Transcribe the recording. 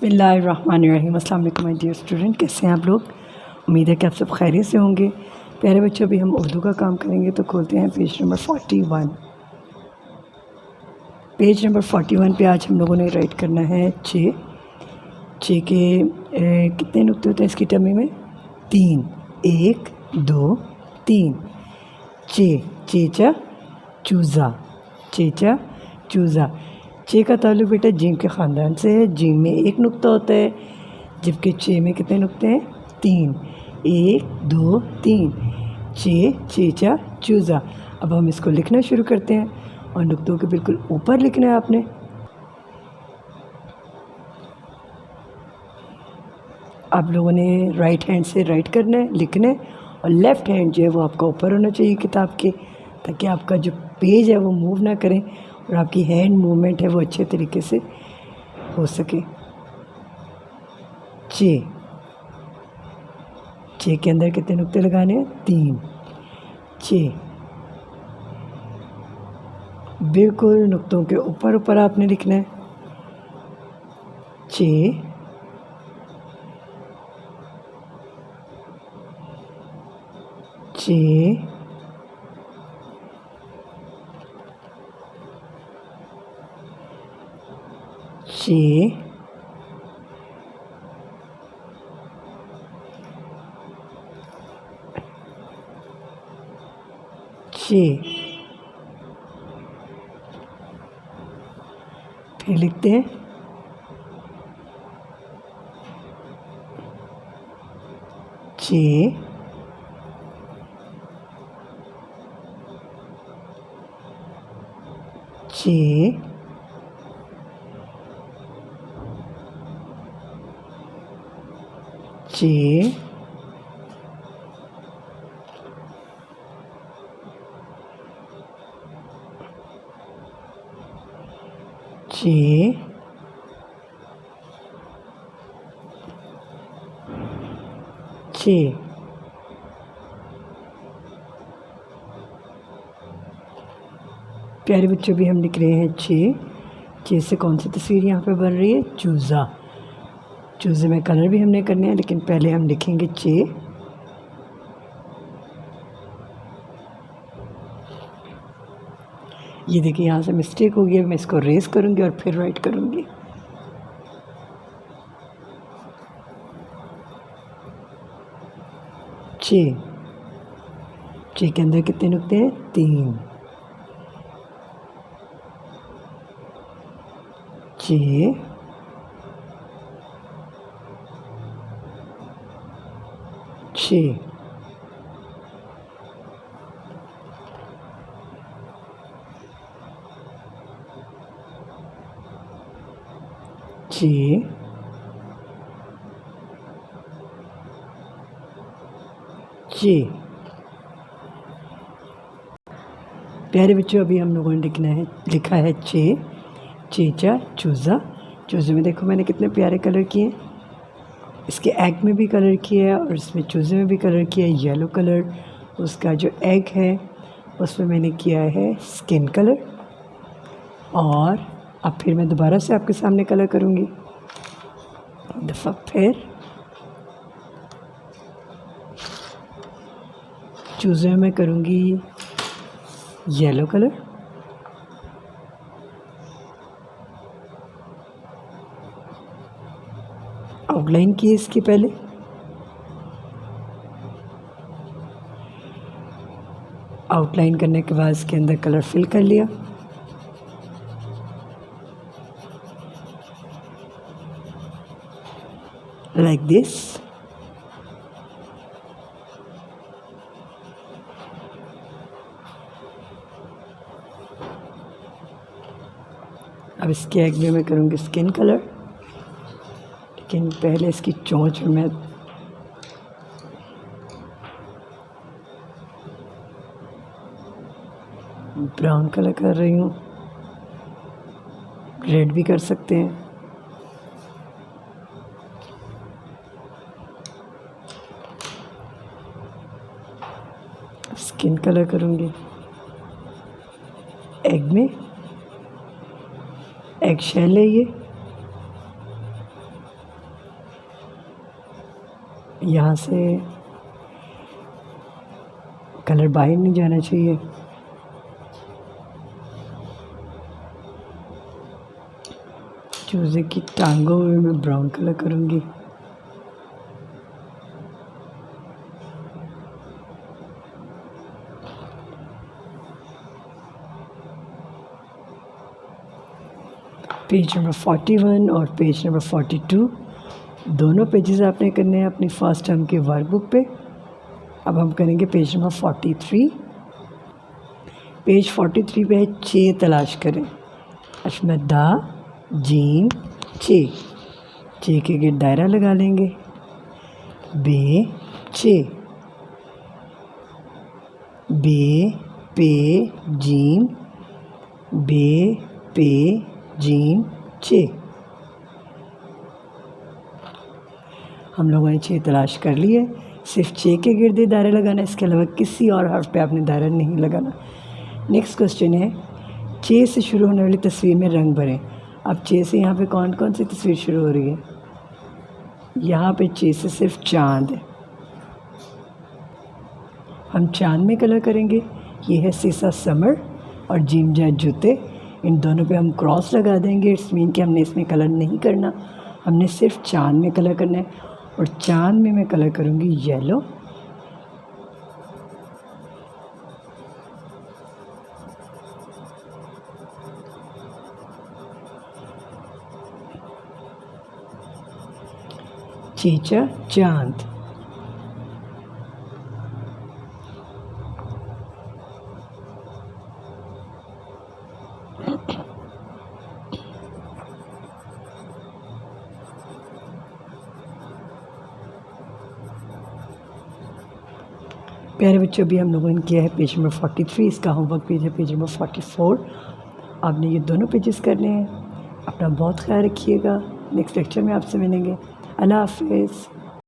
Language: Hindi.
बिस्मिल्लाहिर्रहमानिर्रहीम। अस्सलाम वालेकुम माय डियर स्टूडेंट, कैसे हैं आप लोग। उम्मीद है कि आप सब खैरियत से होंगे। प्यारे बच्चों, अभी हम उर्दू का काम करेंगे, तो खोलते हैं पेज नंबर 41। पेज नंबर 41 पे आज हम लोगों ने राइट करना है चे के कितने नुक्ते होते हैं इसकी टर्मी में? 3। 1 2 3। चेचा चूज़ा। चे का ताल्लुक बेटा जीम के ख़ानदान से है। जीम में एक नुक्ता होता है, जबकि चे में कितने नुक्ते हैं? 3। 1 2 3। चेचा चूज़ा। अब हम इसको लिखना शुरू करते हैं और नुक्तों के बिल्कुल ऊपर लिखना है आपने। आप लोगों ने राइट हैंड से राइट करना है, लिखना है, और लेफ़्ट हैंड जो है वो आपका ऊपर होना चाहिए किताब के, ताकि आपका जो पेज है वो मूव ना करें और आपकी हैंड मूवमेंट है वो अच्छे तरीके से हो सके। चे के अंदर कितने नुक्ते लगाने हैं? 3। चे बिल्कुल नुक्तों के ऊपर ऊपर आपने लिखना है। चे फिर लिखते हैं चे प्यारे बच्चों, भी हम लिख रहे हैं चे से कौन सी तस्वीर यहाँ पे बन रही है? चूज़े में कलर भी हमने करने हैं, लेकिन पहले हम लिखेंगे चे। ये देखिए यहाँ से मिस्टेक हो गया, मैं इसको रेस करूँगी और फिर राइट करूँगी। चे के अंदर कितने नुक्ते हैं? 3। चे प्यारे बच्चों, अभी हम लोगों ने लिखा है चेचा चूज़े में देखो मैंने कितने प्यारे कलर किए। इसके एग में भी कलर किया है और इसमें चूज़े में भी कलर किया है। येलो कलर उसका जो एग है उसमें मैंने किया है स्किन कलर। और अब फिर मैं दोबारा से आपके सामने कलर करूँगी, दफ़ा फिर चूज़े में करूँगी येलो कलर। आउटलाइन की इसकी पहले, आउटलाइन करने के बाद इसके अंदर कलर फिल कर लिया। Like this. अब इसके एग में मैं करूँगी स्किन कलर, लेकिन पहले इसकी चोंच में मैं ब्राउन कलर कर रही हूँ। रेड भी कर सकते हैं। स्किन कलर करूँगी एग में। एग शेल है ये, यहाँ से कलर बाहर नहीं जाना चाहिए। चूज़े की टांगों में मैं ब्राउन कलर करूँगी। पेज नंबर 41 और पेज नंबर 42 दोनों पेजेस आपने करने हैं अपनी फर्स्ट टर्म के वर्कबुक पे। अब हम करेंगे पेज नंबर 43। पेज 43 पे है चे तलाश करें। इसमें दा जीम चे, चे के गिर्द दायरा लगा लेंगे। बे चे, बे पे जीम, बे पे जीम चे। हम लोगों ने चे तलाश कर लिए। सिर्फ चे के गिर्द दायरा लगाना, इसके अलावा किसी और हर्फ पे आपने दायरा नहीं लगाना। नेक्स्ट क्वेश्चन है चे से शुरू होने वाली तस्वीर में रंग भरें। अब चे से यहाँ पे कौन कौन सी तस्वीर शुरू हो रही है? यहाँ पे चे से सिर्फ चांद है। हम चांद में कलर करेंगे। ये है सीसा समर और जीम जा जूते, इन दोनों पे हम क्रॉस लगा देंगे। इट्स मीन कि हमने इसमें कलर नहीं करना, हमने सिर्फ चांद में कलर करना है। और चांद में मैं कलर करूँगी येलो। चीचा चांद, प्यारे बच्चों अभी हम लोगों ने किया है पेज नंबर 43। इसका होमवर्क पेज है पेज नंबर 44। आपने ये दोनों पेजेस करने हैं। अपना बहुत ख्याल रखिएगा। नेक्स्ट लेक्चर में आपसे मिलेंगे। अल्लाह हाफिज़।